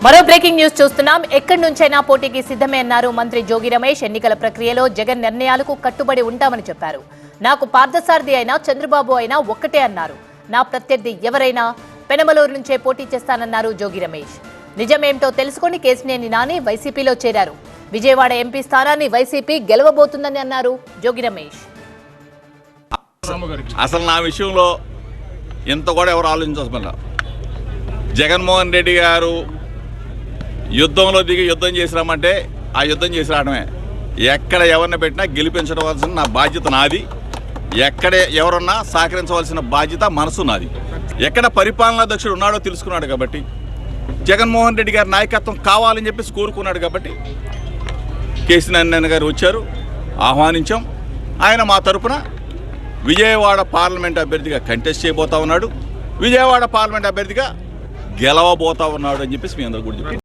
మరో breaking news చూస్తున్నాం. ఎక్కడి నుంచైనా పోటీకి సిద్ధమే అన్నారు మంత్రి జోగి రమేష్. ఎన్నికల ప్రక్రియలో జగన్ నిర్ణయాలకు కట్టుబడి ఉంటామని చెప్పారు. నాకు పార్థసారథి అయినా చంద్రబాబు అయినా ఒక్కటే అన్నారు. నా ప్రత్యర్థి ఎవరైనా పెనమలూరు నుంచే పోటీ చేస్తానన్నారు జోగి రమేష్. నిజమేంటో తెలుసుకొని కేశినేని నాని వైసీపీలో చేరారు. విజయవాడ ఎంపీ స్థానాన్ని వైసీపీ గెలవబోతుందని అన్నారు జోగి రమేష్. అసలు నా విషయంలో ఇంత కూడా ఎవరు ఆలోచించాల్సిన జగన్మోహన్ రెడ్డి గారు యుద్ధంలో దిగి యుద్ధం చేసి రమ్మంటే ఆ యుద్ధం చేసి రావడమే. ఎక్కడ ఎవరిని పెట్టినా గెలిపించవలసిన నా బాధ్యత నాది. ఎక్కడ ఎవరన్నా సహకరించవలసిన బాధ్యత మనసు నాది. ఎక్కడ పరిపాలనాధ్యక్షుడు ఉన్నాడో తెలుసుకున్నాడు కాబట్టి, జగన్మోహన్ రెడ్డి గారి నాయకత్వం కావాలని చెప్పేసి కోరుకున్నాడు కాబట్టి కేశినేని గారు వచ్చారు, ఆహ్వానించాం. ఆయన మా తరపున విజయవాడ పార్లమెంట్ అభ్యర్థిగా కంటెస్ట్ చేయబోతా ఉన్నాడు, విజయవాడ పార్లమెంట్ అభ్యర్థిగా గెలవబోతా ఉన్నాడు అని చెప్పేసి మీ అందరూ కూడా చెప్పారు.